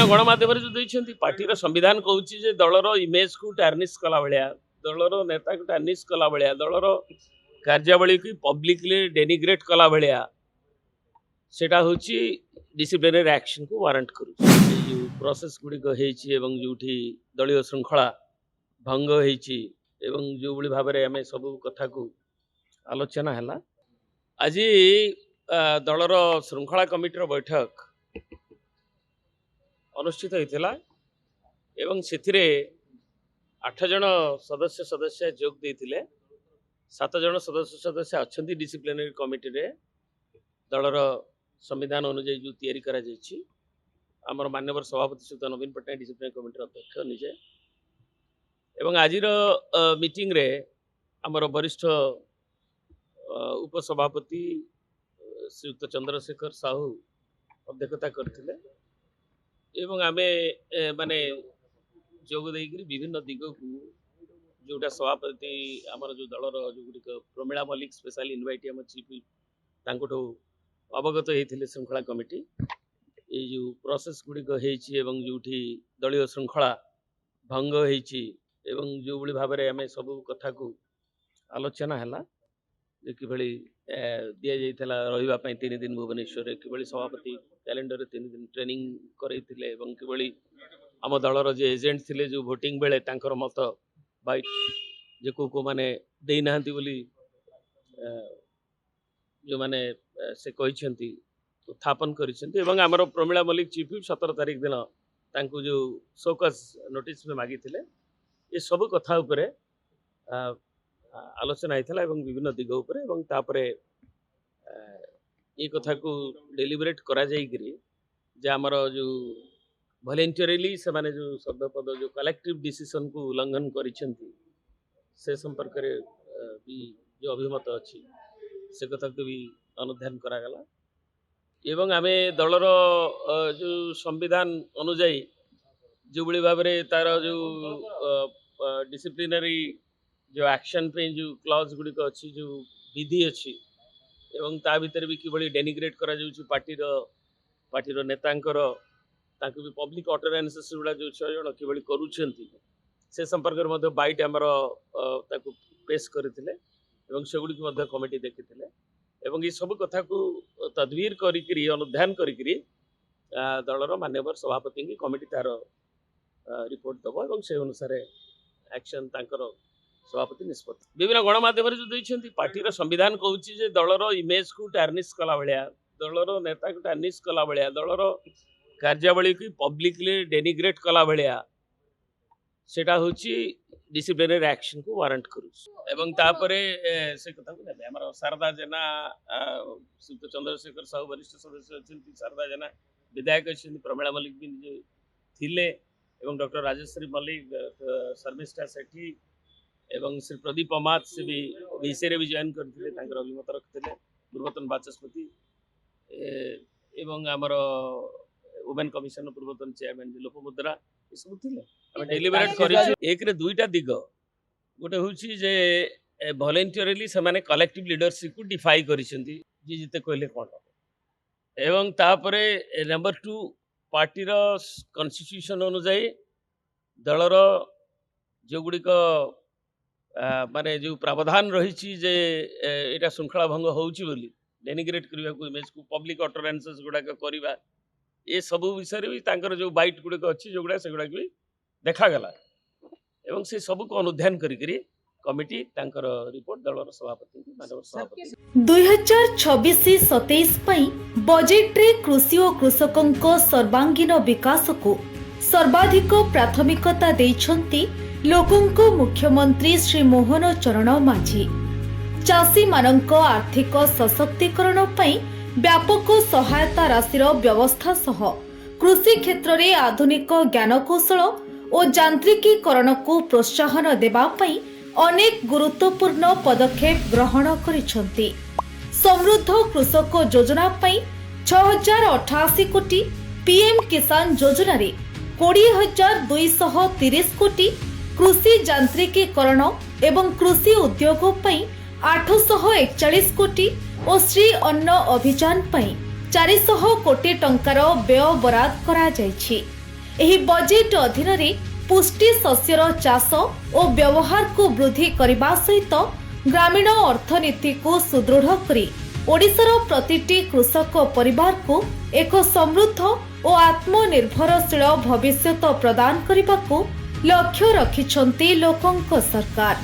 गणमाध्यम जो देखते पार्टी संविधान कहूँ दलर इमेज को टार्निश कला भाया दलर नेता को टार्निश कला भाया दलर कार्यावली को पब्लिकली डेनिग्रेट कला भाया सेटा हूँ डिसिप्लिनरी एक्शन को वारंट करू जो प्रोसेस गुड़िक जो दलीय श्रृंखला भंग होती जो भाव में आम सब कथा को आलोचना है आज दलर श्रृंखला कमिटर बैठक अनुष्ठित होता एवं से 8 जन सदस्य सदस्य जोग देते 7 जन सदस्य सदस्य अच्छा डिसिप्लिनरी कमिटी रे दलर संविधान अनुଯାयी जो तैयारी करा जायछि आमर माननीय सभापति श्री नवीन पट्टनायक डिसिप्लिनरी कमिटी अध्यक्ष निजे एवं आज मीटिंग रे आमर वरिष्ठ उपसभापति श्रीयुक्त चंद्रशेखर साहू अध्यक्षता करथिले एवं आमे माने जोग देकर विभिन्न दिग को जोटा सभापति आमर जो दलर जो गुड़िक प्रमीला मल्लिक स्पेशल इनवाइट आम चीफ तांको अवगत होते श्रृंखला कमिटी ये जो प्रोसेस गुड़िक जो दलीय श्रृंखला भंग होती जो भाव में आम सब कथा को आलोचना है कि दि जाता रही 3 दिन भुवनेश्वर कि सभापति कैलेंडर 3 दिन ट्रेनिंग करते कि आम दलर जो एजेंट थे जो भोटिंग बेले तांकर मत बाइट जे को माने देना बोली जो माने से कहते उत्थापन कर आमर प्रमीला मल्लिक चीफ 17 तारीख दिन तांको जो शोकस नोटिस में मागी थे ये सब कथा उपरे आलोचना होता है विभिन्न दिग उपरे ये कथा को डेलीबरेट करा जाइकरी जे आमर जो वॉलंटियरली से माने जो सर्वपद जो कलेक्टिव डिसीजन को उल्लंघन करिसेंती से संपर्क रे भी जो अभिमत अच्छी से कथा को भी अनुध्यान करागला एवं आमे दलर जो संविधान अनुଯାयी जो बड़ी भाव में तार जो डिसिप्लिनरी जो एक्शन पे जो क्लॉज गुड़िक अच्छी जो विधि अच्छी एवं ता भीतर भी कि डेनिग्रेट करा जाउछि पार्टीर नेतांकर ताकि भी पब्लिक ऑटोरेंसेस गुड़ा जो 6 जन कि करुछंती से संपर्क में बाइट आमर ताकु पेश करथिले एवं सेगुड़ी को कमिटी देखिथिले एवं ये सब कथा को तदबीर करिकरी अनुध्यान करिकरी दलर माननीय सभापति की कमिटी तार रिपोर्ट दबो एवं से अनुसार एक्शन तांकर सभापति निष्पत्ति विभिन्न गणमाध्यम जो देखते पार्टी संविधान कहूँ दलर इमेज को टार्निश कला भाया दलर नेता को टार्निश कला भाया दलर कार्यावली को पब्लिकली डेनिग्रेट कला भाया सेटा हूँ डिसिप्लिनरी एक्शन को वारंट करू से कथा को आम शारदा जेना श्रीयुक्त चंद्रशेखर साहू वरिष्ठ सदस्य अच्छा शारदा जेना विधायक अच्छी प्रमीला मल्लिक भी निजे थिले एवं डॉक्टर राजेश्वरी मल्लिक शर्मिष्ठा सेठी एवं श्री प्रदीप अमात से भी विषय भी जॉइन करते अभिमत रखते पूर्वतन बाचस्पति एवं आमर वुमेन कमिशन पूर्वतन चेयरमैन लोपमुद्रा ये सब थे डेलीबरेट कर एक दुईटा दिग गोटे हूँ जे वॉलंटियरली से माने कलेक्टिव लीडरशिप को डिफाई करिसेंती जी जिते कहले कौन एवं तापरे नंबर 2 पार्टीर कॉन्स्टिट्यूशन अनुଯାयी दलर जो गुड़िक माने जो प्रावधान रही जे एटा श्रृंखला भंग होउची बोली डेनिग्रेट करने को इमेज को पब्लिक ऑटोरेंसेस गुड़ाक करवा ये सब विषय भी तांकर जो बाइट गुड़िक अच्छी जो गुड़ा सेगुड़ा भी देखागला एवं से सब को अनुध्यान करी कमिटी तांकर रिपोर्ट दलर सभापति माननीय सभापति 2026-27 पई बजेट रे कृषि और कृषकों सर्वांगीन विकास को सर्वाधिक प्राथमिकता देइछंती लोकंको मुख्यमंत्री श्री मोहन चरण माझी चाषी मानक आर्थिक सशक्तिकरण पई व्यापक सहायता राशिर व्यवस्था सह कृषि क्षेत्र में आधुनिक ज्ञानकौशल और यांत्रिकीकरण को प्रोत्साहन देबा पई अनेक गुरुत्वपूर्ण पदक्षेप ग्रहण करिसंती। समृद्ध कृषक योजना पई 6088 कोटी, पीएम किसान योजना रे 20,230 कोटी, कृषि यांत्रिकीकरण एवं कृषि उद्योग पई 841 कोटी और श्री अन्न अभियान पई 400 कोटी टंकार व्यय बराद करा जायछि। ଏହି ବଜେଟ୍ ଅଧୀନରେ ପୁଷ୍ଟି ଶସ୍ୟର ଚାଷ ଓ ବ୍ୟବହାରକୁ ବୃଦ୍ଧି କରିବା ସହିତ ଗ୍ରାମୀଣ ଅର୍ଥନୀତିକୁ ସୁଦୃଢ଼ କରି ଓଡ଼ିଶାର ପ୍ରତିଟି କୃଷକ ପରିବାରକୁ ଏକ ସମୃଦ୍ଧ ଓ ଆତ୍ମନିର୍ଭରଶୀଳ ଭବିଷ୍ୟତ ପ୍ରଦାନ କରିବାକୁ ଲକ୍ଷ୍ୟ ରଖିଛନ୍ତି ଲୋକଙ୍କ ସରକାର।